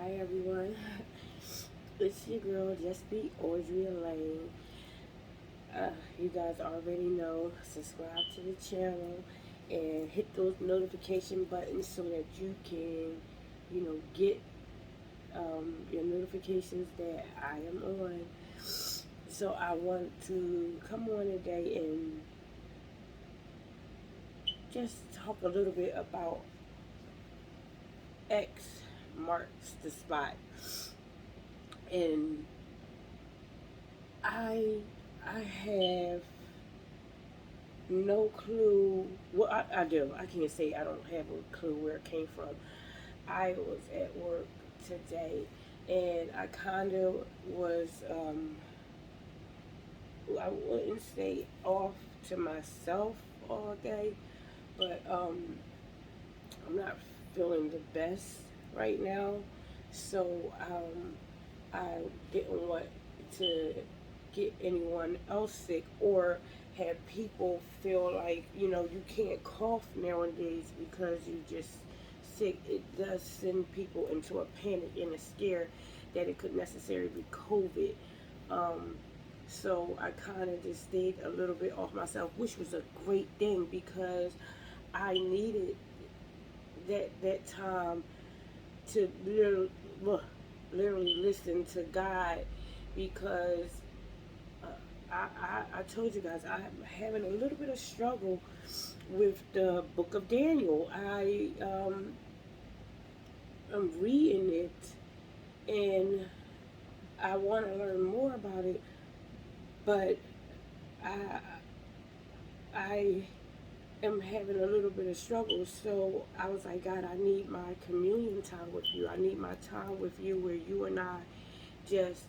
Hi everyone, it's your girl Just Be Audrey Elaine. You guys already know, subscribe to the channel and hit those notification buttons so that you can, get your notifications that I am on. So I want to come on today and just talk a little bit about X marks the spot. And I I have no clue. Well, I do. I can't say I don't have a clue where it came from. I was at work today, and I kind of was. I wouldn't say off to myself all day, but I'm not feeling the best right now. So I didn't want to get anyone else sick or have people feel like, you can't cough nowadays because you just sick. It does send people into a panic and a scare that it could necessarily be COVID. Um, so I kind of just stayed a little bit off myself, which was a great thing because I needed that time to literally listen to God because uh, I told you guys I'm having a little bit of struggle with the book of Daniel. I'm reading it and I want to learn more about it, but I I am having a little bit of struggle. So I was like, God, I need my communion time with you. I need my time with you where you and I just,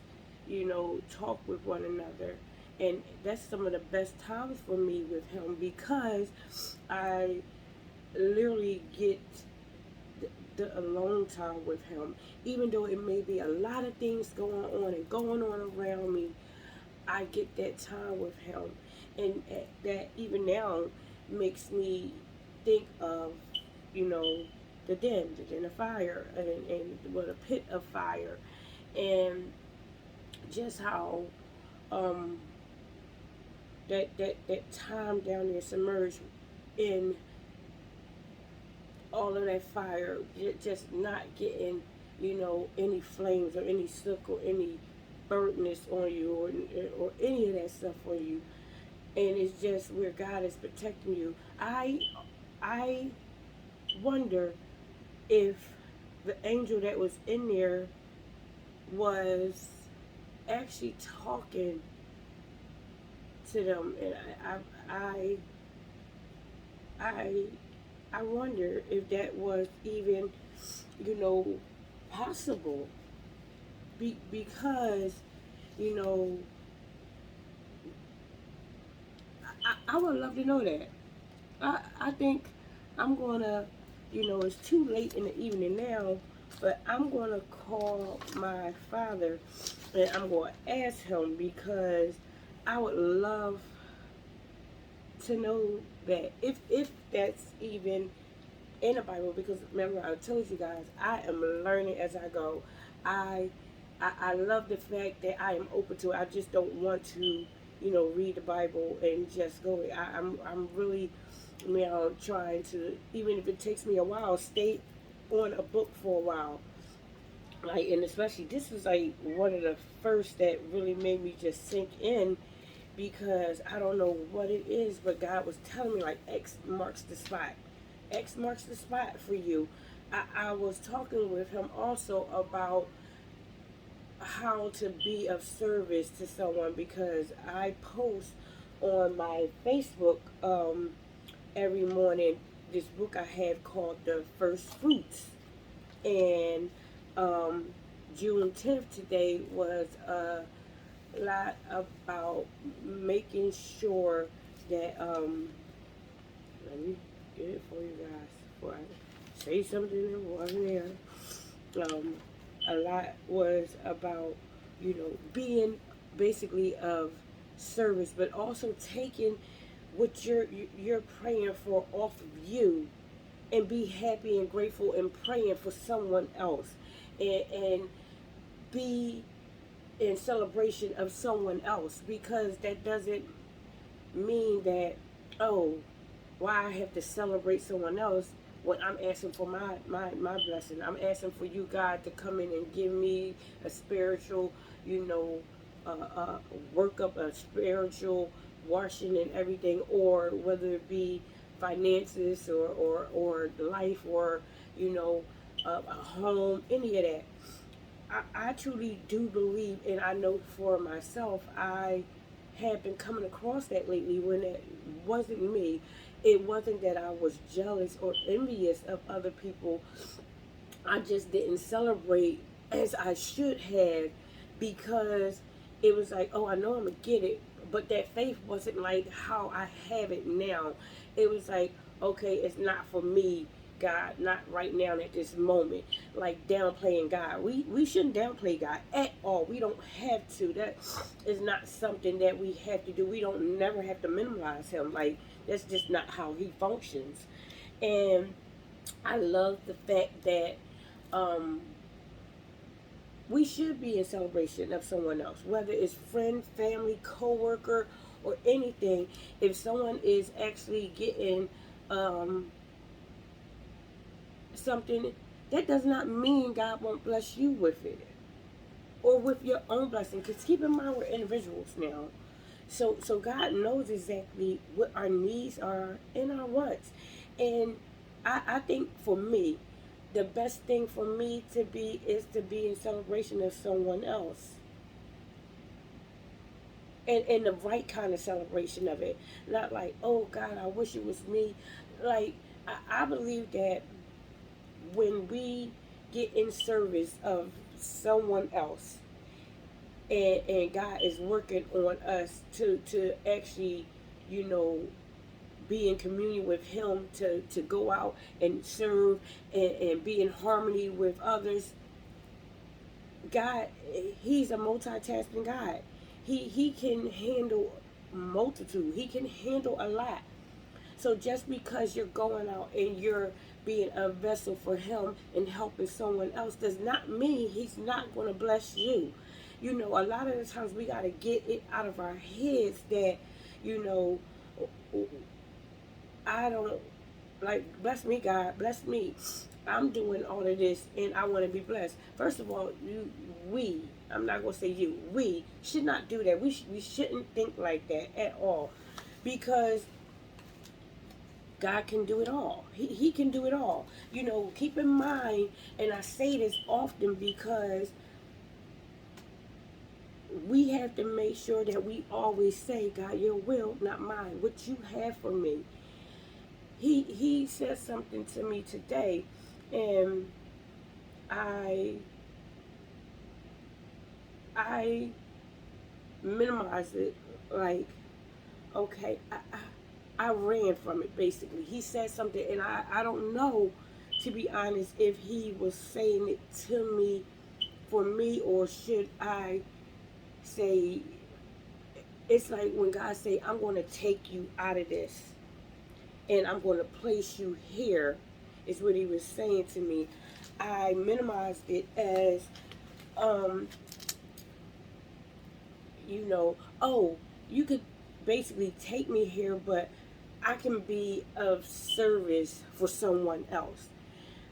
talk with one another. And that's some of the best times for me with him because I literally get the alone time with him. Even though it may be a lot of things going on around me, I get that time with him. And that even now makes me think of, you know, the den of fire, and well, the pit of fire, and just how um, that time down there submerged in all of that fire, just not getting, any flames or any soot or any burntness on you or any of that stuff on you. And it's just where God is protecting you. I wonder if the angel that was in there was actually talking to them, and I I I wonder if that was even, you know possible. Because, you know I would love to know that. I think I'm gonna, it's too late in the evening now, but I'm gonna call my father and I'm gonna ask him because I would love to know that if that's even in the Bible. Because remember, I told you guys I am learning as I go. I I love the fact that I am open to it. I just don't want to, read the Bible and just go. I'm really, trying to, even if it takes me a while, stay on a book for a while. Like, and especially this was like one of the first that really made me just sink in because I don't know what it is, but God was telling me like X marks the spot. X marks the spot for you. I was talking with him also about how to be of service to someone because I post on my Facebook every morning this book I have called The First Fruits. And um, June 10th today was a lot about making sure that, let me get it for you guys before I say something that wasn't there. A lot was about, being basically of service, but also taking what you're praying for off of you and be happy and grateful and praying for someone else. and be in celebration of someone else, because that doesn't mean that, oh, why I have to celebrate someone else when I'm asking for my blessing. I'm asking for you, God, to come in and give me a spiritual, you know, work up, a spiritual washing and everything, or whether it be finances or life, or, you know, a home, any of that. I truly do believe, and I know for myself, I have been coming across that lately when it wasn't me. It wasn't that I was jealous or envious of other people. I just didn't celebrate as I should have, because it was like, oh, I know I'm going to get it. But that faith wasn't like how I have it now. It was like, okay, it's not for me, God, not right now at this moment. Like downplaying God. We shouldn't downplay God at all. We don't have to. That is not something that we have to do. We don't never have to minimize him. Like, that's just not how he functions. And I love the fact that um, we should be in celebration of someone else, whether it's friend, family, coworker, or anything. If someone is actually getting um, something, that does not mean God won't bless you with it or with your own blessing. Because keep in mind, we're individuals now. So God knows exactly what our needs are and our wants. And I think for me, the best thing for me to be is to be in celebration of someone else. And the right kind of celebration of it. Not like, oh God, I wish it was me. Like, I believe that when we get in service of someone else, and God is working on us to actually, you know, be in communion with him, to go out and serve, and be in harmony with others. God, he's a multitasking God. He can handle multitude. He can handle a lot. So just because you're going out and you're being a vessel for him and helping someone else does not mean he's not going to bless you. You know, a lot of the times we got to get it out of our heads that, you know, I don't, like, bless me, God, bless me. I'm doing all of this and I want to be blessed. First of all, I'm not going to say you, we should not do that. We shouldn't think like that at all, because God can do it all. He can do it all. You know, keep in mind, and I say this often because we have to make sure that we always say, God, your will, not mine. What you have for me. He said something to me today, and I I minimized it. Like, okay, I ran from it basically. He said something, and I don't know, to be honest, if he was saying it to me for me, or should I say, it's like when God say, I'm going to take you out of this and I'm going to place you here, is what he was saying to me. I minimized it as, um, you know, oh, you could basically take me here, but I can be of service for someone else.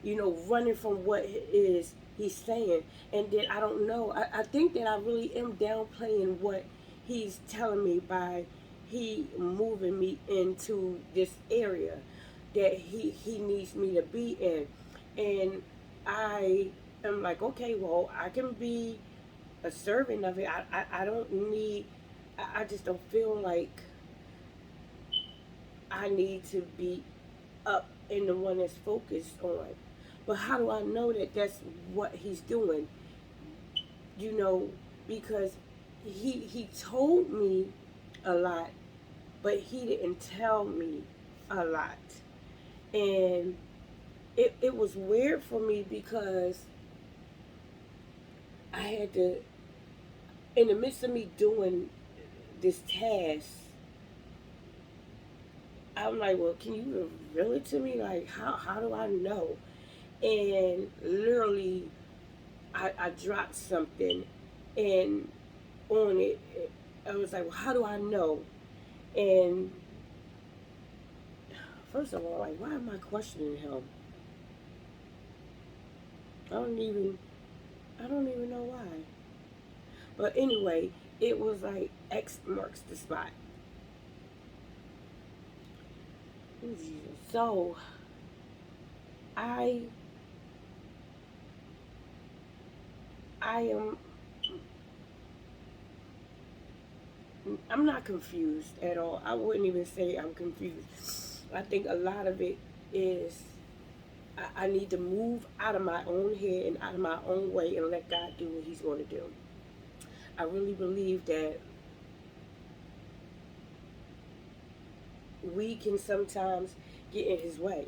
You know, running from what is he's saying. And then I don't know. I think that I really am downplaying what he's telling me by he moving me into this area that he needs me to be in. And I am like, okay, well, I can be a servant of it. I don't need, I just don't feel like I need to be up and the one that's focused on. But how do I know that that's what he's doing? You know, because he told me a lot, but he didn't tell me a lot. And it was weird for me because I had to, in the midst of me doing this task, I'm like, well, can you reveal it to me? Like, how do I know? And literally, I dropped something and on it, I was like, well, how do I know? And first of all, like, why am I questioning him? I don't even I don't even know why. But anyway, it was like X marks the spot. Ooh, Jesus. So I I am I'm not confused at all. I wouldn't even say I'm confused. I think a lot of it is I need to move out of my own head and out of my own way and let God do what He's going to do. I really believe that we can sometimes get in His way,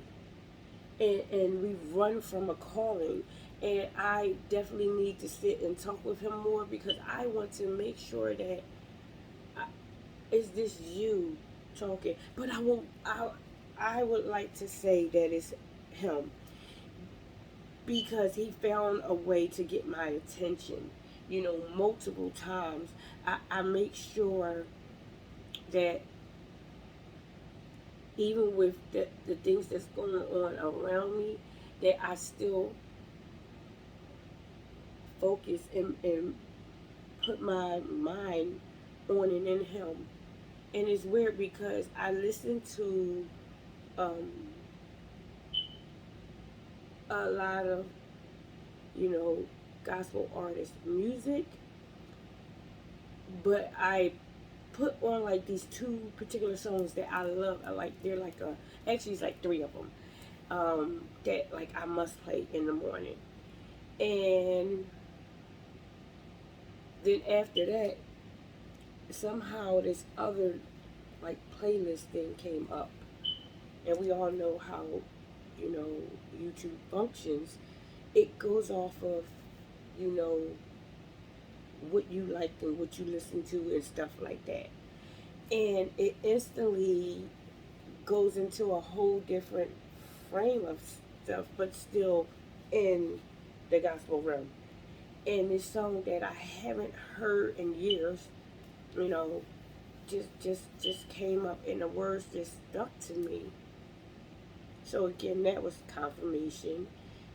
and we run from a calling. And I definitely need to sit and talk with Him more because I want to make sure that is this you talking? But I will. I would like to say that it's Him because He found a way to get my attention. You know, multiple times. I make sure that even with the things that's going on around me, that I still focus and put my mind on and in Him. And it's weird because I listen to um, a lot of, you know, gospel artist music, but I put on like these two particular songs that I love. I like they're like actually it's like three of them that like I must play in the morning, and then after that somehow this other like playlist thing came up, and we all know how you know YouTube functions. It goes off of you know what you like and what you listen to and stuff like that, and it instantly goes into a whole different frame of stuff, but still in the gospel realm. And this song that I haven't heard in years, you know, just came up, and the words just stuck to me. So again, that was confirmation,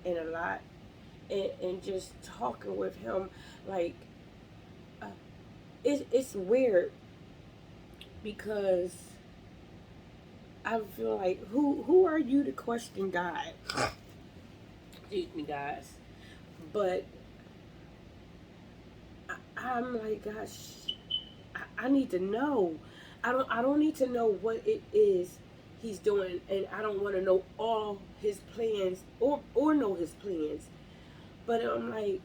and a lot, and just talking with him, like uh, it's weird because I feel like who are you to question God? Excuse me, guys. But I'm like, gosh, I need to know. I don't need to know what it is He's doing, and I don't want to know all His plans or know His plans. But I'm like,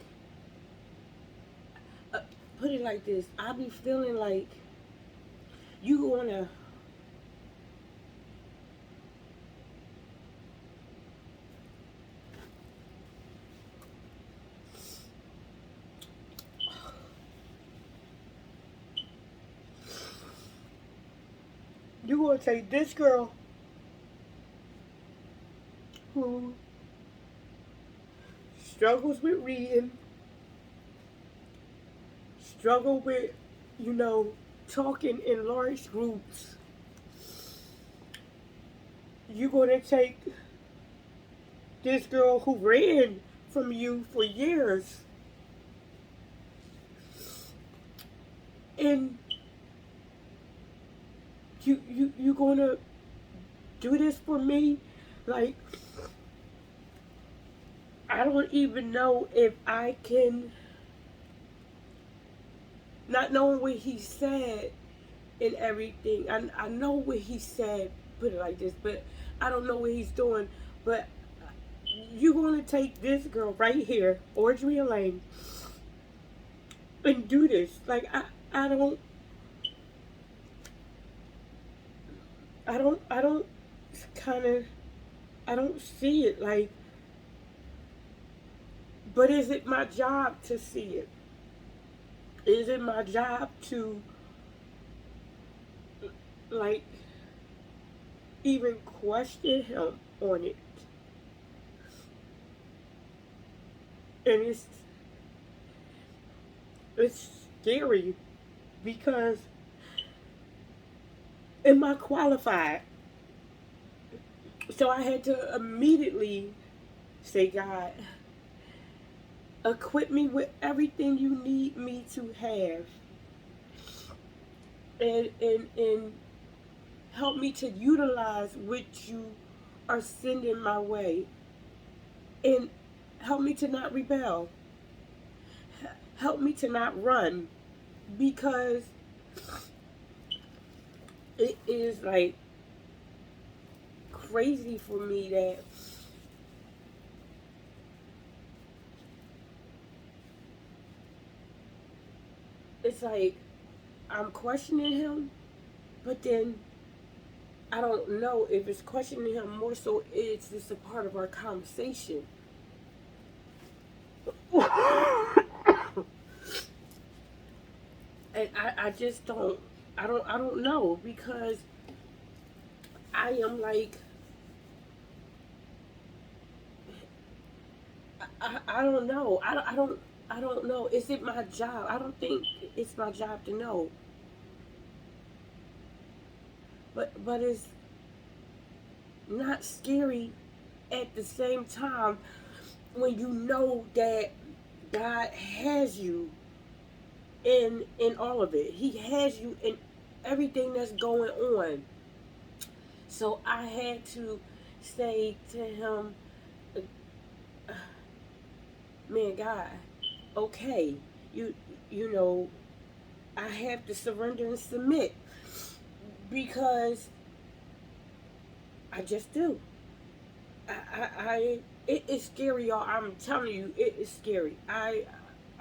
uh, put it like this: I be feeling like you wanna. You gonna take this girl who struggles with reading, struggle with, you know, talking in large groups. You gonna take this girl who ran from you for years, and you gonna do this for me? Like, I don't even know if I can, not knowing what He said and everything. I know what He said, put it like this, but I don't know what He's doing. But you gonna take this girl right here, Audrey Elaine, and do this? Like, I don't I don't kind of I don't see it. Like, but is it my job to see it? Is it my job to like even question Him on it? And It's scary because am I qualified? So I had to immediately say, God, equip me with everything you need me to have, and help me to utilize what you are sending my way, and help me to not rebel, help me to not run, because it is like crazy for me that it's like I'm questioning him, but then I don't know if it's questioning him more so it's just a part of our conversation. And I just don't I don't know, because I am like I don't know. I don't know. Is it my job? I don't think it's my job to know. But it's not scary at the same time when you know that God has you in all of it. He has you in everything that's going on. So I had to say to him, man, God, okay, you you know, I have to surrender and submit because I just do. I it is scary, y'all. I'm telling you, it is scary. I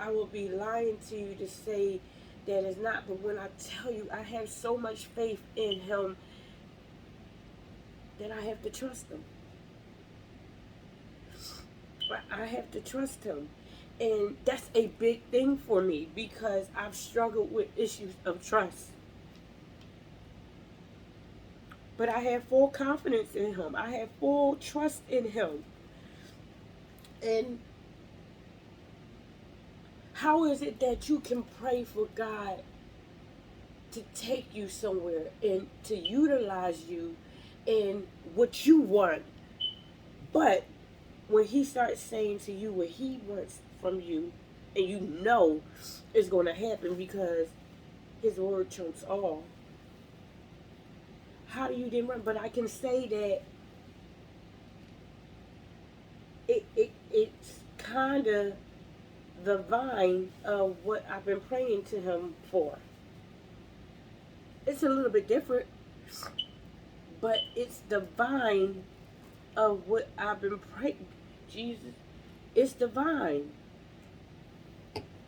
will be lying to you to say that it's not, but when I tell you I have so much faith in him that I have to trust him. I have to trust him. And that's a big thing for me because I've struggled with issues of trust. But I have full confidence in him. I have full trust in him. And how is it that you can pray for God to take you somewhere and to utilize you in what you want, but when he starts saying to you what he wants from you, and you know it's going to happen because his word trumps all, how do you then run? But I can say that it's kind of the vine of what I've been praying to him for. It's a little bit different, but it's the vine of what I've been praying. Jesus, it's divine.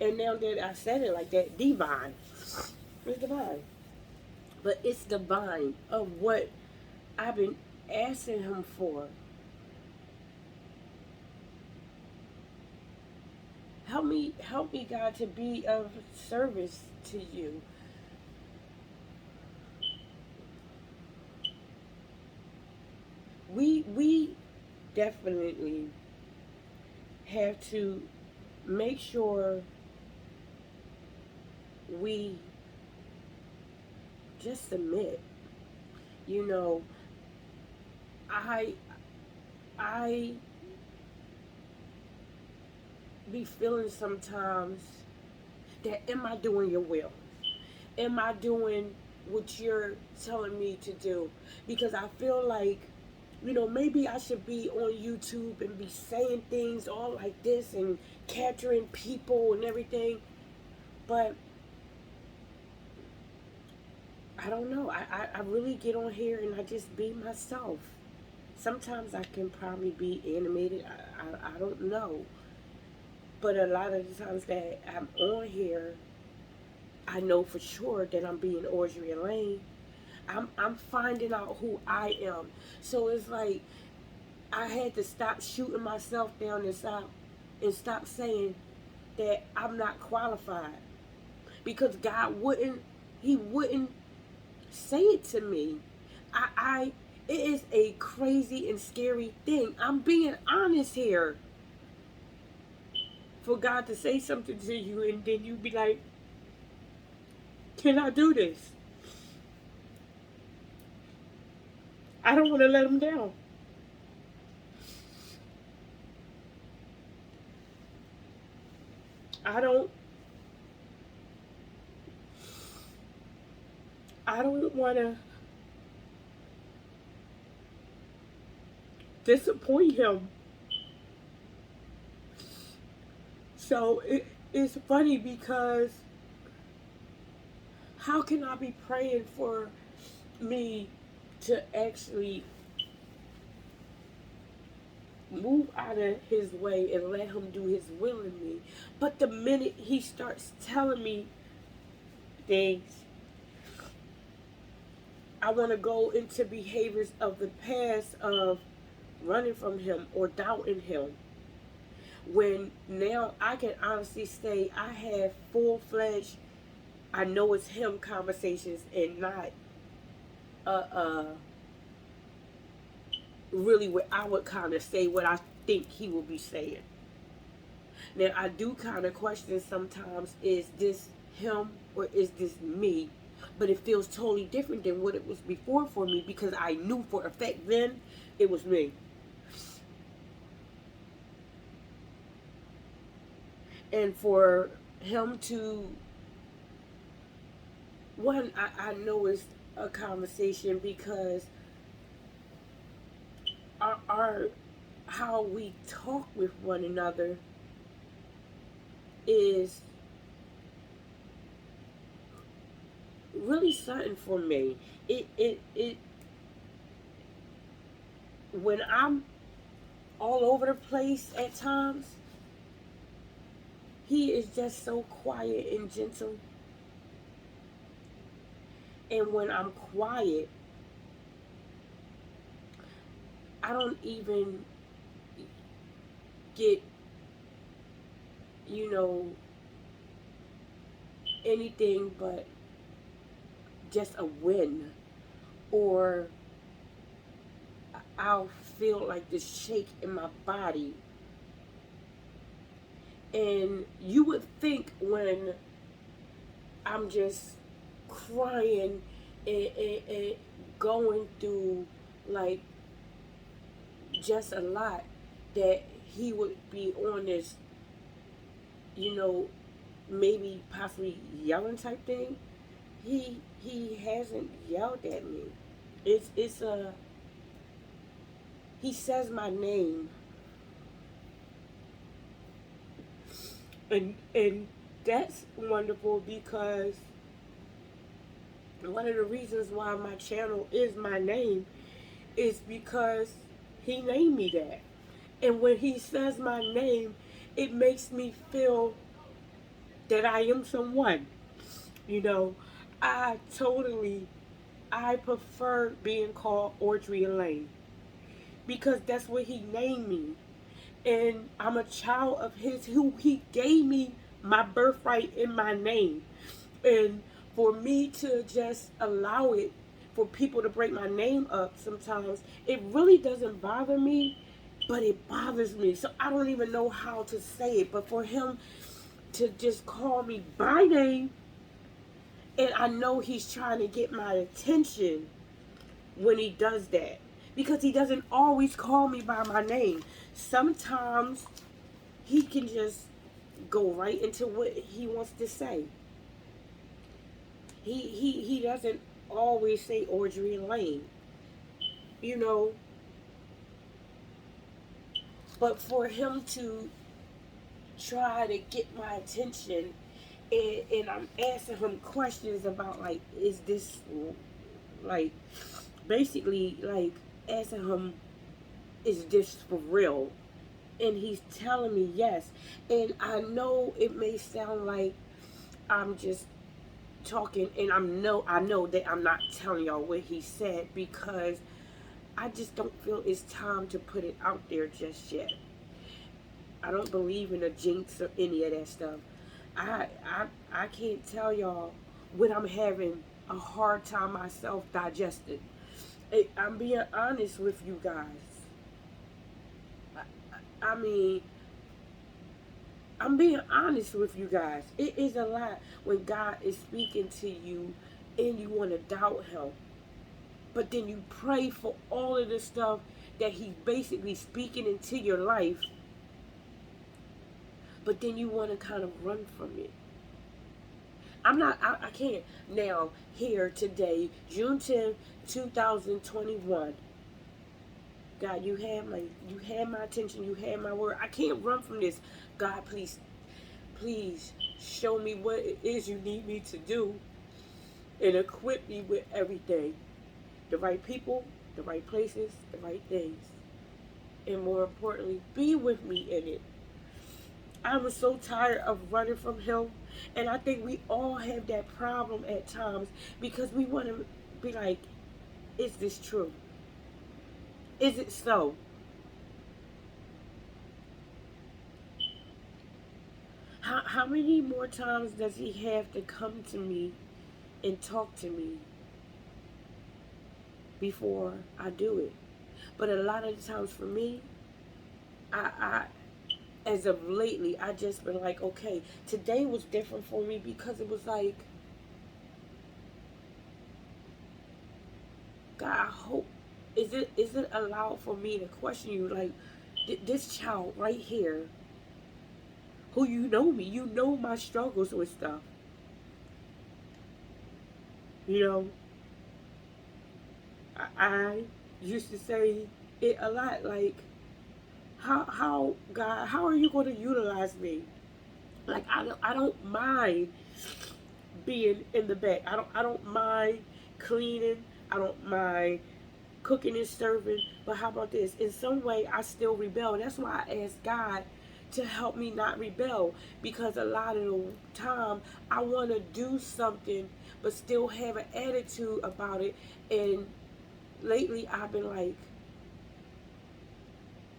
And now that I said it like that, divine. It's divine. But it's divine of what I've been asking him for. Help me, God, to be of service to you. We definitely have to make sure we just submit. You know, I I be feeling sometimes that am I doing your will? Am I doing what you're telling me to do? Because I feel like, maybe I should be on YouTube and be saying things all like this and capturing people and everything. But I don't know. I really get on here and I just be myself. Sometimes I can probably be animated. I don't know. But a lot of the times that I'm on here, I know for sure that I'm being Audrey Lane. I'm finding out who I am. So it's like I had to stop shooting myself down and stop saying that I'm not qualified. Because God wouldn't He wouldn't say it to me. I it is a crazy and scary thing. I'm being honest here. for God to say something to you and then you be like, can I do this? I don't want to let him down. I don't I don't want to disappoint him. So it's funny because how can I be praying for me to actually move out of his way and let him do his will in me? But the minute he starts telling me things, I want to go into behaviors of the past of running from him or doubting him. When now I can honestly say I have full-fledged, I know it's him conversations and not uh really what I would kind of say what I think he will be saying. Now I do kind of question sometimes, is this him or is this me? But it feels totally different than what it was before for me because I knew for a fact then it was me. And for him to, one, I know it's a conversation because our how we talk with one another is really something for me. It when I'm all over the place at times, he is just so quiet and gentle. And when I'm quiet, I don't even get, you know, anything but just a win. Or I'll feel like this shake in my body. And you would think when I'm just crying and going through like just a lot that he would be on this, you know, maybe possibly yelling type thing. He hasn't yelled at me. It's a he says my name and that's wonderful because one of the reasons why my channel is my name is because he named me that. And when he says my name, it makes me feel that I am someone. You know, I totally, I prefer being called Audrey Elaine because that's what he named me. And I'm a child of his who he gave me my birthright in my name. And for me to just allow it for people to break my name up sometimes, it really doesn't bother me, but it bothers me. So I don't even know how to say it. But for him to just call me by name, and I know he's trying to get my attention when he does that. Because he doesn't always call me by my name. Sometimes he can just go right into what he wants to say. He doesn't always say Audrey Lane, you know. But for him to try to get my attention, and I'm asking him questions about like, is this like, basically like asking him, is this for real? And he's telling me yes. And I know it may sound like I'm just talking, and I know that I'm not telling y'all what he said because I just don't feel it's time to put it out there just yet. I don't believe in a jinx or any of that stuff. I I can't tell y'all what I'm having a hard time myself digesting. I'm being honest with you guys. I mean, I'm being honest with you guys. It is a lot when God is speaking to you and you want to doubt him. But then you pray for all of the stuff that he's basically speaking into your life. But then you want to kind of run from it. I can't now, here today, June 10th, 2021. God, you had my attention, you had my word. I can't run from this. God, please show me what it is you need me to do and equip me with everything. The right people, the right places, the right things. And more importantly, be with me in it. I was so tired of running from him. And I think we all have that problem at times because we want to be like, is this true? Is it so? How many more times does he have to come to me and talk to me before I do it? But a lot of the times for me, I as of lately, I just been like, okay, today was different for me because it was like, God, I hope, is it allowed for me to question you? Like, this child right here, who you know me, you know my struggles with stuff. You know, I used to say it a lot, like, how God, how are you going to utilize me? Like, I don't mind being in the back. I don't mind cleaning. I don't mind cooking and serving. But how about this? In some way, I still rebel. And that's why I ask God to help me not rebel. Because a lot of the time, I want to do something, but still have an attitude about it. And lately, I've been like,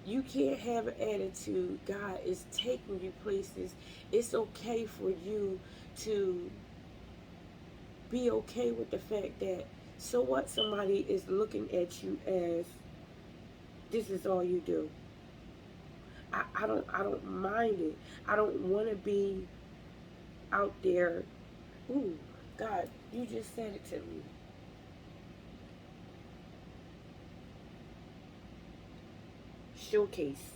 you can't have an attitude. God is taking you places. It's okay for you to be okay with the fact that, so what, somebody is looking at you as this is all you do. I don't mind it. I don't want to be out there. Ooh, God, you just said it to me. Showcase.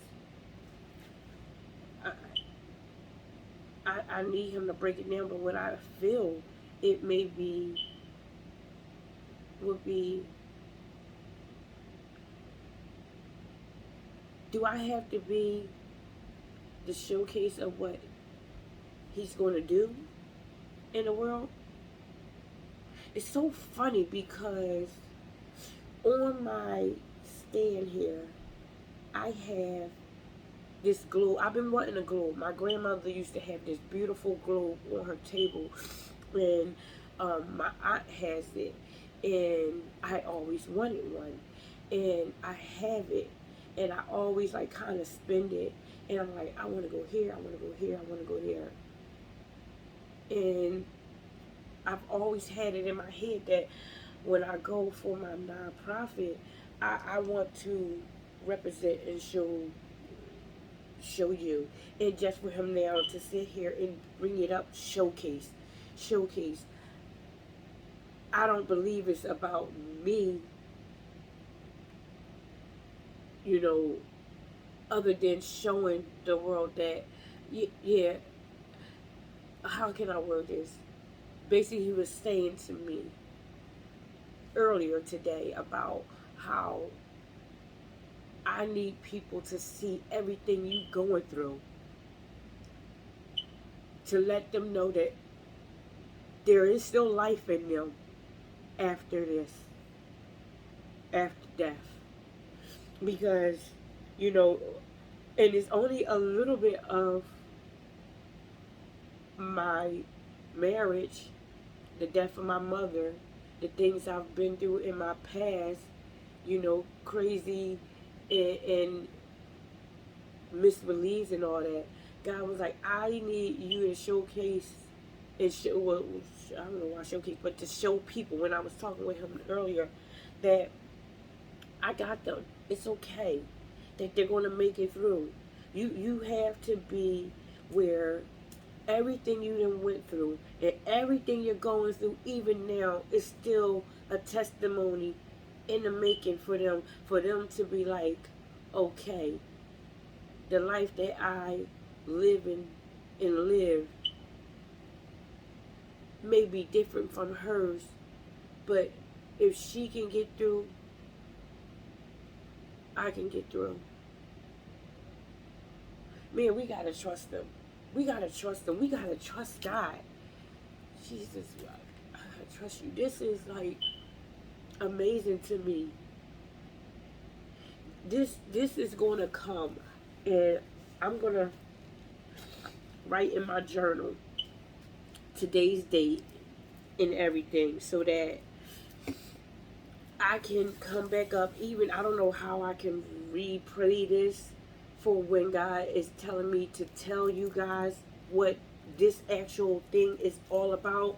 I, I need him to break it down, but what I feel it may be would be, do I have to be the showcase of what he's going to do in the world? It's so funny because on my stand here, I have this globe. I've been wanting a globe. My grandmother used to have this beautiful globe on her table, and my aunt has it, and I always wanted one, and I have it, and I always like kind of spend it, and I'm like, I want to go here, I want to go here, I want to go there, and I've always had it in my head that when I go for my nonprofit, I want to represent and show you. And just for him now to sit here and bring it up, showcase. I don't believe it's about me, you know, other than showing the world that, yeah, how can I word this? Basically, he was saying to me earlier today about how I need people to see everything you going through, to let them know that there is still life in them after this, after death. Because, you know, and it's only a little bit of my marriage, the death of my mother, the things I've been through in my past, you know, crazy and misbelieves and all that. God was like, I need you to showcase and show, well, I don't know why showcase, but to show people, when I was talking with him earlier, that I got them. It's okay that they're going to make it through. You have to be where everything you done went through and everything you're going through even now is still a testimony in the making for them to be like, okay, the life that I live in and live may be different from hers, but if she can get through, I can get through. Man, we gotta trust them. We gotta trust them. We gotta trust God. Jesus, I trust you. This is like amazing to me. This is gonna come, and I'm gonna write in my journal today's date and everything so that I can come back up. Even I don't know how I can replay this for when God is telling me to tell you guys what this actual thing is all about.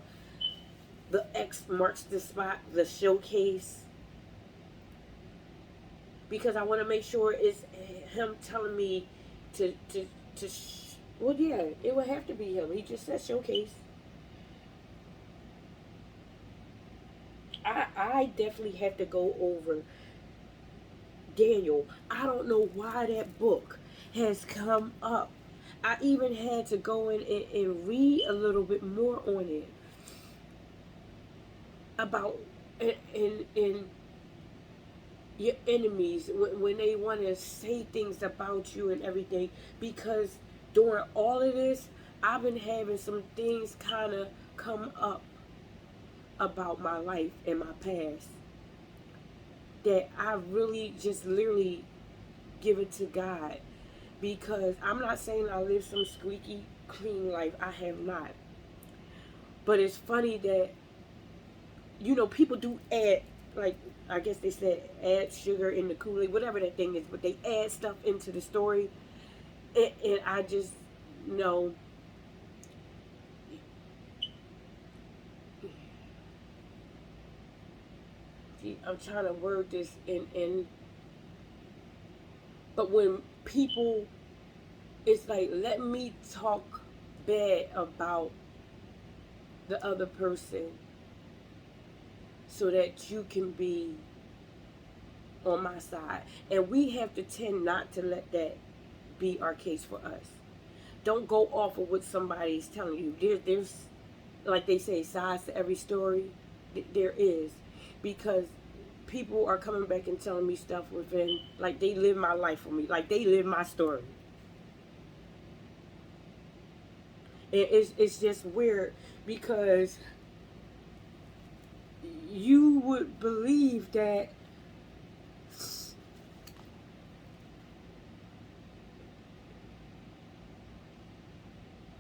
The X marks the spot, the showcase, because I want to make sure it's him telling me to well, yeah, it would have to be him. He just said showcase. I definitely have to go over Daniel. I don't know why that book has come up. I even had to go in and read a little bit more on it about in your enemies when they want to say things about you and everything, because during all of this I've been having some things kind of come up about my life and my past that I really just literally give it to God, because I'm not saying I live some squeaky clean life. I have not. But it's funny that, you know, people do add, like, I guess they said add sugar in the Kool-Aid, whatever that thing is, but they add stuff into the story. And I just know, see, I'm trying to word this in, but when people, it's like, let me talk bad about the other person so that you can be on my side. And we have to tend not to let that be our case for us. Don't go off of what somebody's telling you. There's, like they say, sides to every story. There is. Because people are coming back and telling me stuff within, like they live my life for me. Like they live my story. And it's just weird because you would believe that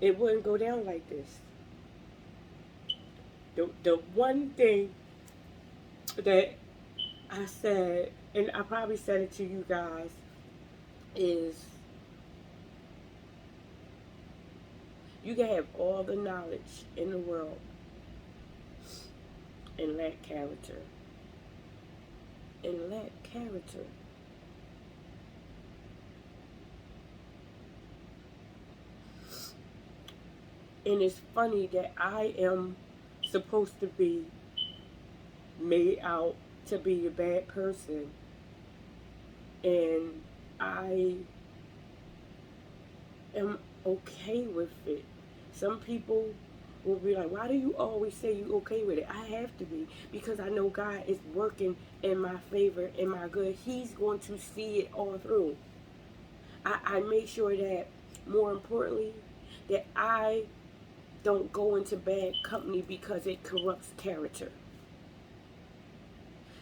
it wouldn't go down like this. The one thing that I said, and I probably said it to you guys, is you can have all the knowledge in the world and lack character. And lack character. And it's funny that I am supposed to be made out to be a bad person, and I am okay with it. Some people will be like, why do you always say you okay with it? I have to be, because I know God is working in my favor, in my good. He's going to see it all through. I make sure that, more importantly, that I don't go into bad company because it corrupts character.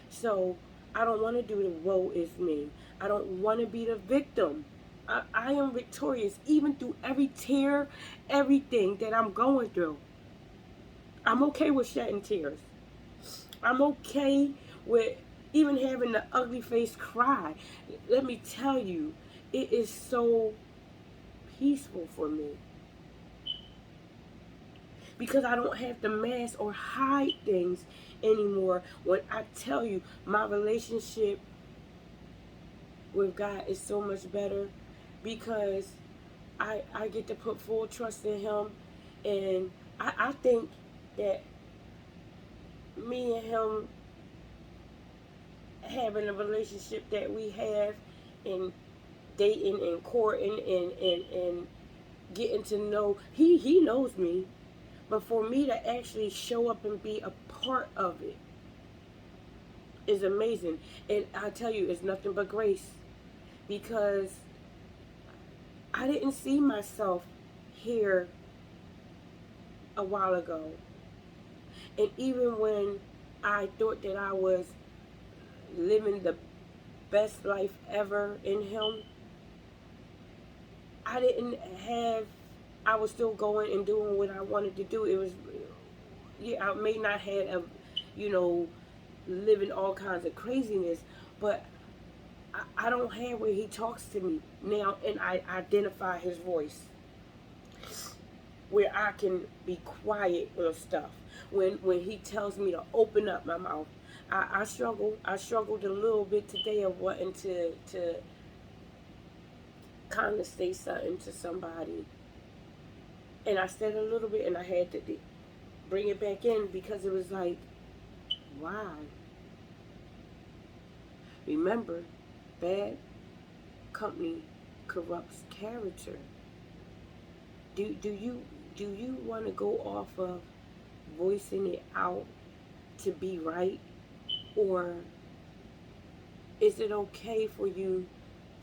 So I don't want to do the woe is me. I don't want to be the victim. I am victorious even through every tear, everything that I'm going through. I'm okay with shedding tears. I'm okay with even having the ugly face cry. Let me tell you, it is so peaceful for me, because I don't have to mask or hide things anymore. When I tell you, my relationship with God is so much better, because I get to put full trust in him. And I think that me and him having a relationship that we have, and dating and courting and getting to know, he knows me, but for me to actually show up and be a part of it is amazing. And I tell you, it's nothing but grace, because I didn't see myself here a while ago. And even when I thought that I was living the best life ever in him, I didn't have, I was still going and doing what I wanted to do. It was, yeah, I may not have a, you know, living all kinds of craziness, but I don't have where he talks to me now and I identify his voice, where I can be quiet on stuff. When he tells me to open up my mouth, I struggle. I struggled a little bit today of wanting to kind of say something to somebody, and I said a little bit, and I had to bring it back in, because it was like, why? Remember, bad company corrupts character. Do you want to go off of voicing it out to be right, or is it okay for you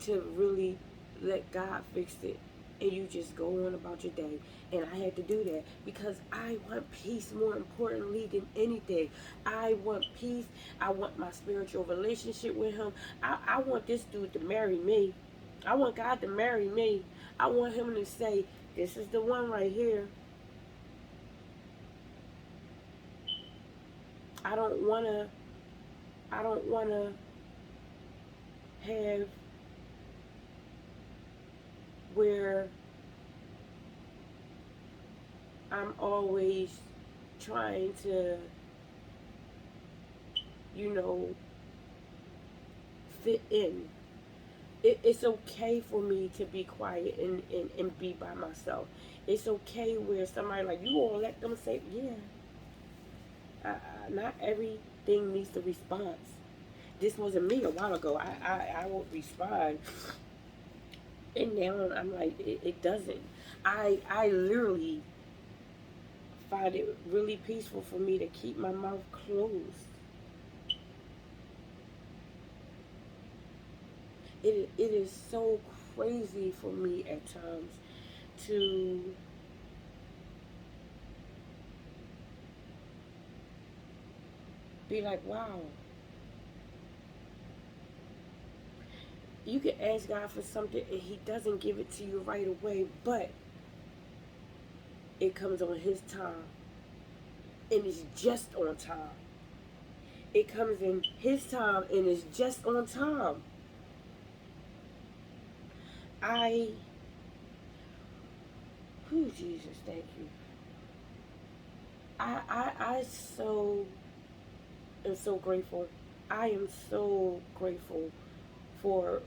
to really let God fix it and you just go on about your day? And I had to do that because I want peace more importantly than anything. I want peace. I want my spiritual relationship with him. I want this dude to marry me. I want God to marry me. I want him to say, this is the one right here. I don't wanna have where I'm always trying to, you know, fit in. It's okay for me to be quiet and be by myself. It's okay where somebody like, you all let them say, yeah. Not everything needs a response. This wasn't me a while ago. I would respond. And now I'm like, it doesn't. I literally find it really peaceful for me to keep my mouth closed. It is so crazy for me at times to be like, wow, you can ask God for something and he doesn't give it to you right away, but it comes on his time, and it's just on time. It comes in his time and it's just on time. Jesus, thank you. I so am so grateful. I am so grateful for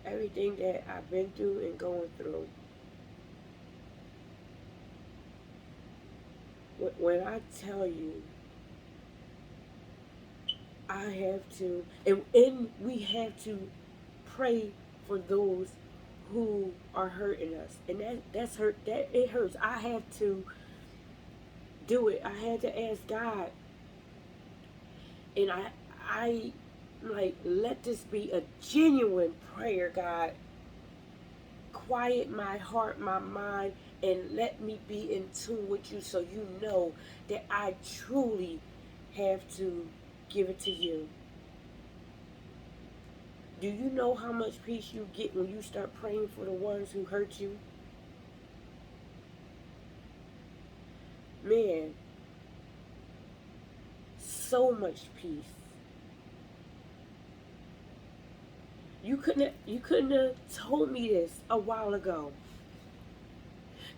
everything that I've been through and going through. When I tell you, I have to, and we have to pray for those who are hurting us, and that's hurt. That it hurts. I have to do it. I had to ask God, and I like, let this be a genuine prayer, God. Quiet my heart, my mind, and let me be in tune with you, so you know that I truly have to give it to you. Do you know how much peace you get when you start praying for the ones who hurt you? Man, so much peace. You couldn't have told me this a while ago.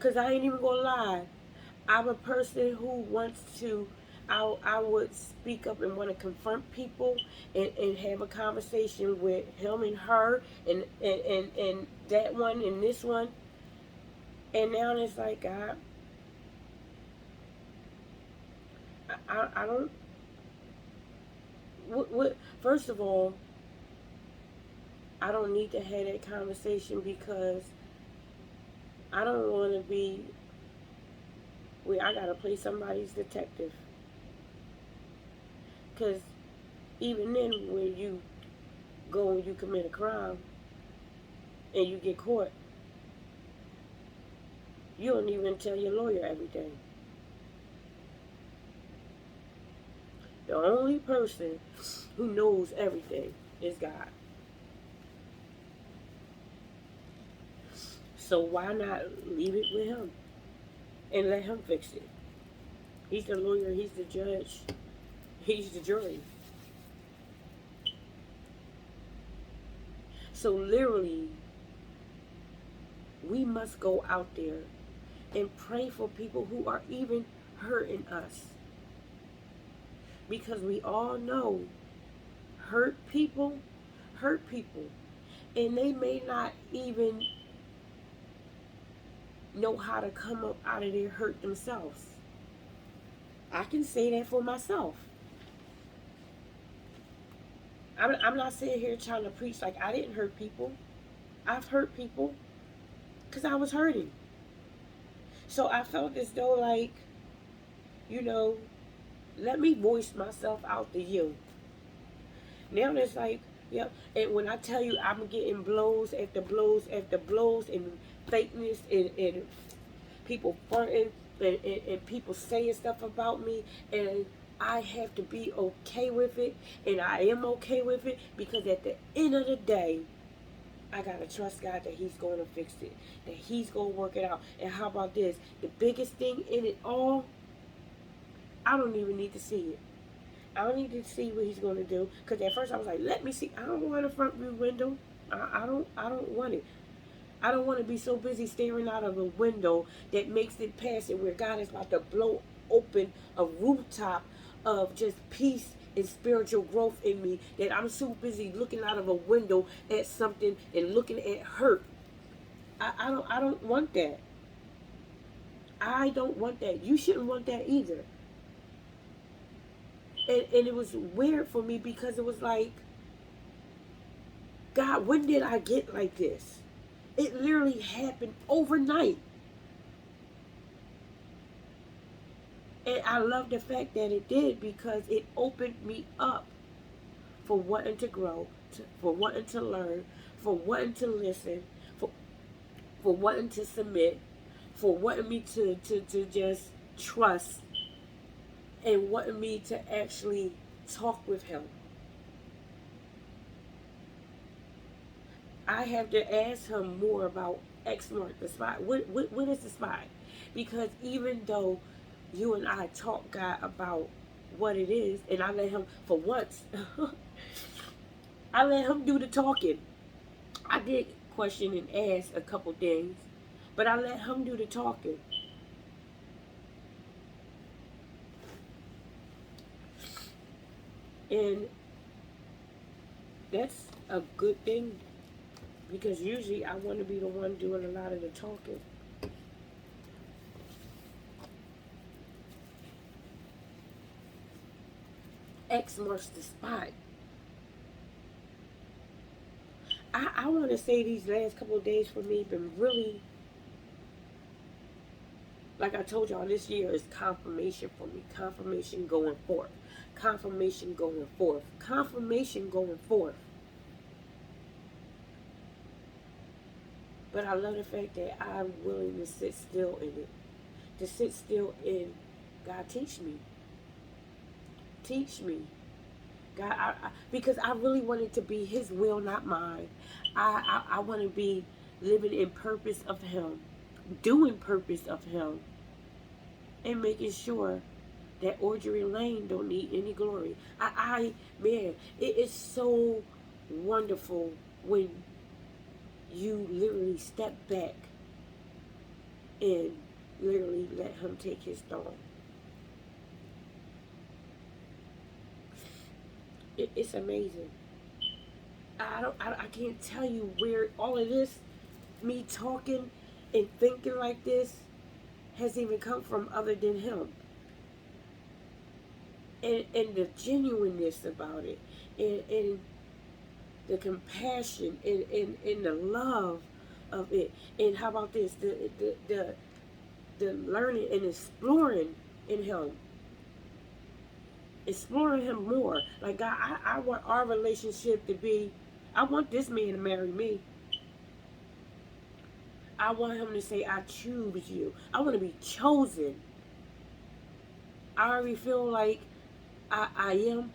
Cause I ain't even gonna lie. I'm a person who wants to, I would speak up and want to confront people and have a conversation with him and her and that one and this one. And now it's like I don't what first of all, I don't need to have that conversation because I don't want to be where I gotta play somebody's detective. Because even then, when you go and you commit a crime and you get caught, you don't even tell your lawyer everything. The only person who knows everything is God. So why not leave it with him and let him fix it? He's the lawyer, he's the judge, he's the jury. So literally, we must go out there and pray for people who are even hurting us. Because we all know hurt people hurt people. And they may not even know how to come up out of their hurt themselves. I can say that for myself. I'm not sitting here trying to preach like I didn't hurt people. I've hurt people because I was hurting. So I felt as though, like, you know, let me voice myself out to you. Now it's like, yeah, and when I tell you I'm getting blows after blows after blows and fakeness and people flirting and people saying stuff about me, and I have to be okay with it, and I am okay with it because at the end of the day, I gotta trust God that He's going to fix it, that He's going to work it out. And how about this? The biggest thing in it all, I don't even need to see it. I don't need to see what He's going to do. Because at first I was like, let me see. I don't want a front view window. I don't want it. I don't want to be so busy staring out of a window that makes it past it where God is about to blow open a rooftop of just peace and spiritual growth in me that I'm so busy looking out of a window at something and looking at hurt. I don't want that. I don't want that. You shouldn't want that either. And it was weird for me because it was like, God, when did I get like this? It literally happened overnight. And I love the fact that it did because it opened me up for wanting to grow, for wanting to learn, for wanting to listen, for wanting to submit, for wanting me to just trust, and wanting me to actually talk with Him. I have to ask Him more about X mark the spot. What is the spot? Because even though you and I talk God about what it is, and I let Him, for once, I let Him do the talking. I did question and ask a couple things, but I let Him do the talking. And that's a good thing because usually I want to be the one doing a lot of the talking. X marks the spot. I want to say these last couple of days for me been really, like I told y'all, this year is confirmation for me. Confirmation going forth. Confirmation going forth. Confirmation going forth. But I love the fact that I'm willing to sit still in it. To sit still in, God, teach me. Teach me. God, because I really want it to be His will, not mine. I want to be living in purpose of Him, doing purpose of Him, and making sure that Audrey Lane don't need any glory. Man, it is so wonderful when you literally step back and literally let Him take His throne. It's amazing. I can't tell you where all of this, me talking and thinking like this, has even come from other than him. And the genuineness about it, and the compassion, and the love of it. And how about this? The learning and exploring in him, exploring him more. Like God, I want our relationship to be. I want this man to marry me. I want him to say, "I choose you." I want to be chosen. I already feel like I am.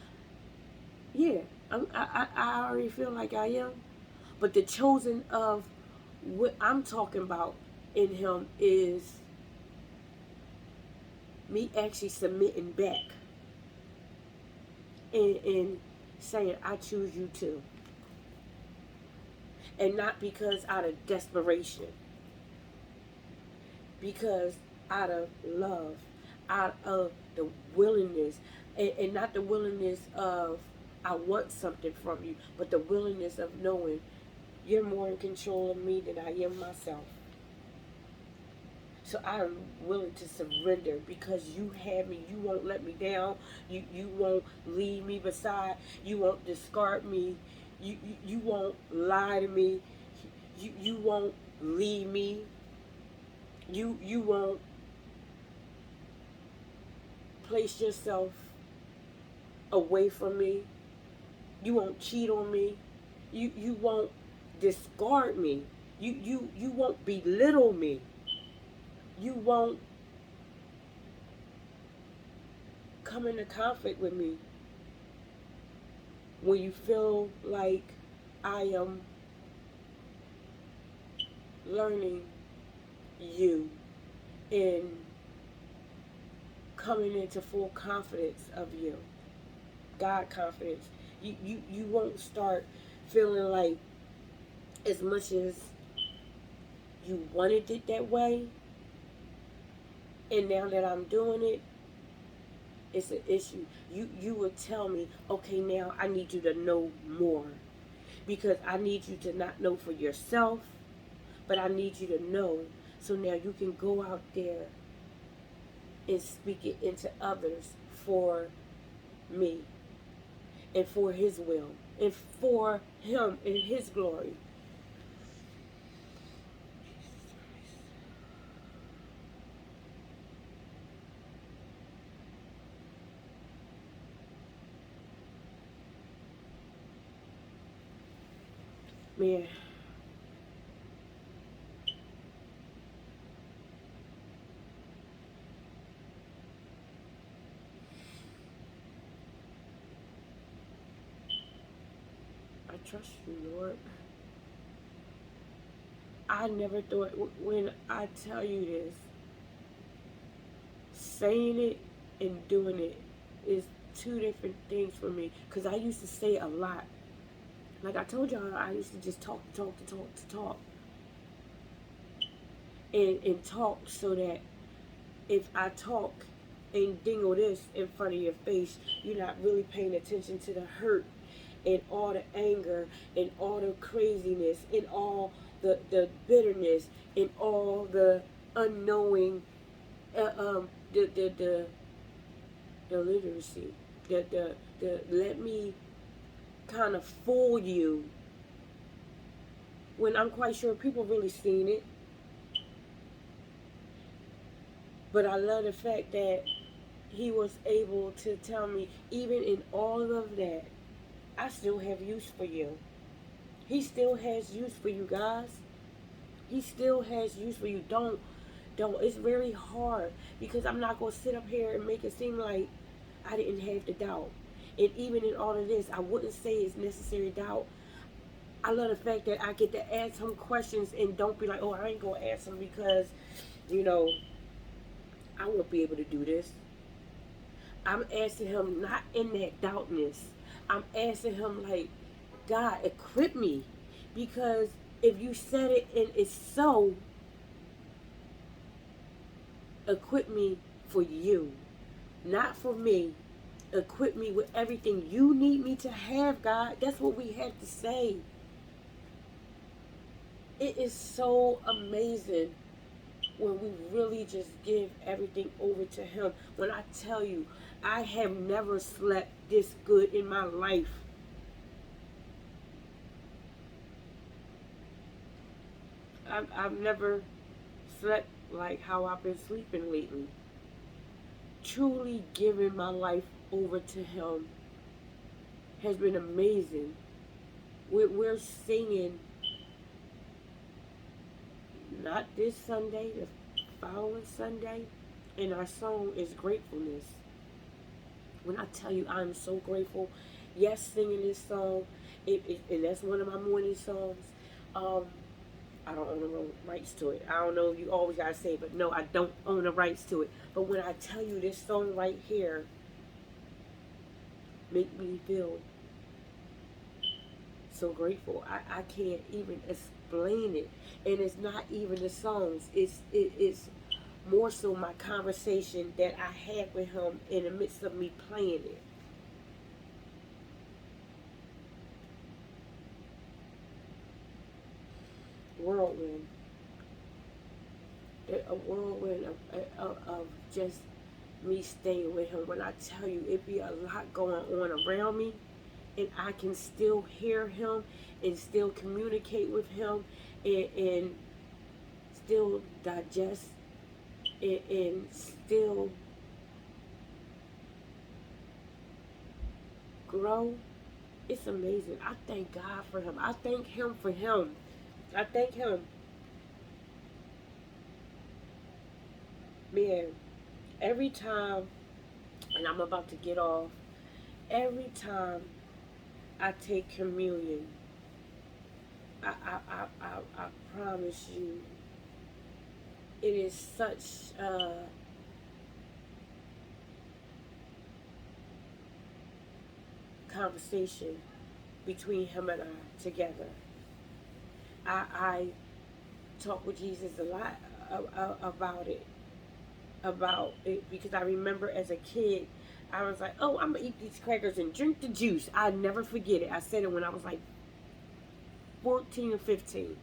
Yeah, I already feel like I am. But the chosen of what I'm talking about in him is me actually submitting back, and saying, "I choose you too." And not because out of desperation, because out of love, out of the willingness, and not the willingness of I want something from you, but the willingness of knowing you're more in control of me than I am myself. So I'm willing to surrender because you have me. You won't let me down. You won't leave me beside. You won't discard me. You won't lie to me. You won't leave me. You won't place yourself away from me. You won't cheat on me. You won't discard me. You won't belittle me. You won't come into conflict with me when you feel like I am learning you and coming into full confidence of you. God confidence. You won't start feeling like as much as you wanted it that way, and now that I'm doing it, it's an issue. You would tell me, okay, now I need you to know more because I need you to not know for yourself, but I need you to know so now you can go out there and speak it into others for me and for his will and for him and his glory. Man, I trust you, Lord. I never thought, when I tell you this, saying it and doing it is two different things for me. Because I used to say a lot. Like I told y'all, I used to just talk. And talk so that if I talk and dingle this in front of your face, you're not really paying attention to the hurt and all the anger and all the craziness and all the bitterness and all the unknowing, the literacy, the let me kind of fool you when I'm quite sure people really seen it. But I love the fact that he was able to tell me, even in all of that, I still have use for you. He still has use for you guys. He still has use for you. Don't. It's very hard because I'm not going to sit up here and make it seem like I didn't have the doubt. And even in all of this, I wouldn't say it's necessary doubt. I love the fact that I get to ask him questions and don't be like, oh, I ain't going to ask him because, you know, I won't be able to do this. I'm asking him not in that doubtness. I'm asking him like, God, equip me. Because if you said it and it's so, equip me for you. Not for me, Equip me with everything you need me to have, God. That's what we have to say. It is so amazing when we really just give everything over to Him. When I tell you, I have never slept this good in my life. I've never slept like how I've been sleeping lately. Truly giving my life over to Him has been amazing. We're singing not this Sunday, the following Sunday, and our song is gratefulness. When I tell you I'm so grateful, yes, singing this song, and that's one of my morning songs. Um, I don't own the rights to it. I don't know if you always gotta say it, but no, I don't own the rights to it. But when I tell you this song right here, make me feel so grateful. I can't even explain it, and it's not even the songs. It's more so my conversation that I had with Him in the midst of me playing it. Whirlwind, a whirlwind of just me staying with Him. When I tell you, it be a lot going on around me, and I can still hear Him and still communicate with Him, and still digest, and still grow. It's amazing. I thank God for Him. I thank Him for Him. I thank Him. Man, every time, and I'm about to get off, every time I take communion, I promise you, it is such a conversation between Him and I together. I talk with Jesus a lot about it, because I remember as a kid, I was like, oh, I'm gonna eat these crackers and drink the juice. I never forget it. I said it when I was like 14 or 15.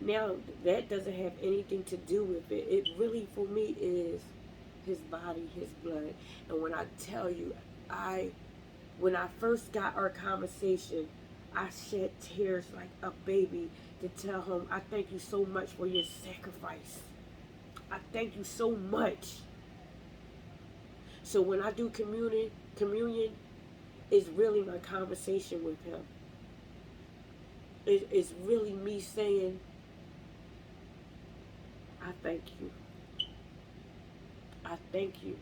Now, that doesn't have anything to do with it. It really, for me, is His body, His blood. And when I tell you, when I first got our conversation, I shed tears like a baby to tell Him, I thank you so much for your sacrifice. I thank you so much. So when I do communion is really my conversation with Him. It's really me saying, I thank you. I thank you.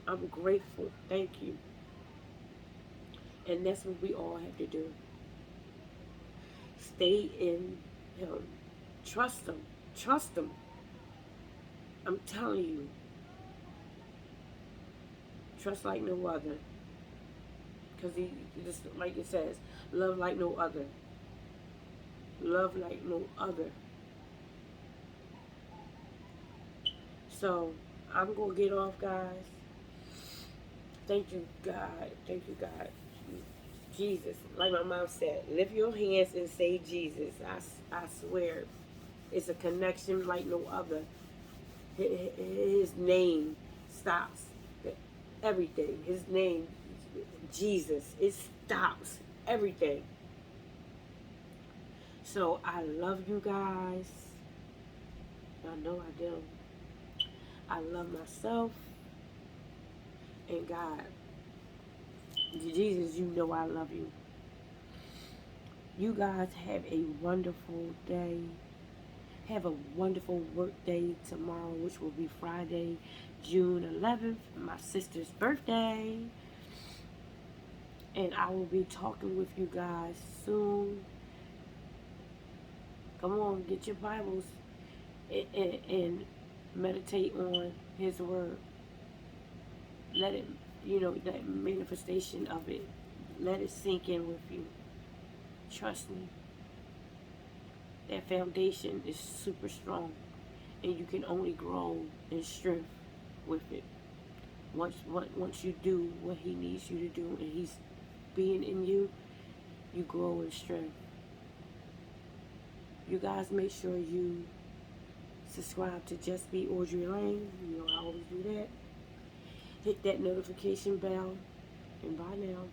I'm grateful. Thank you. And that's what we all have to do. Stay in Him. Trust Him. Trust Him. I'm telling you. Trust like no other. Because He, just like it says, love like no other. Love like no other. So, I'm going to get off, guys. Thank you, God. Thank you, God. Jesus. Like my mom said, lift your hands and say Jesus. I swear, it's a connection like no other. His name stops everything. His name, Jesus, it stops everything. So I love you guys. I know I do. I love myself. And God, Jesus, you know I love you. You guys have a wonderful day. Have a wonderful work day tomorrow, which will be Friday, June 11th, my sister's birthday. And I will be talking with you guys soon. Come on, get your Bibles and meditate on His Word. Let it, that manifestation of it, let it sink in with you. Trust me. That foundation is super strong, and you can only grow in strength with it. Once you do what he needs you to do, and he's being in you, you grow in strength. You guys make sure you subscribe to Just Be Audrey Lane. You know I always do that. Hit that notification bell. And bye now.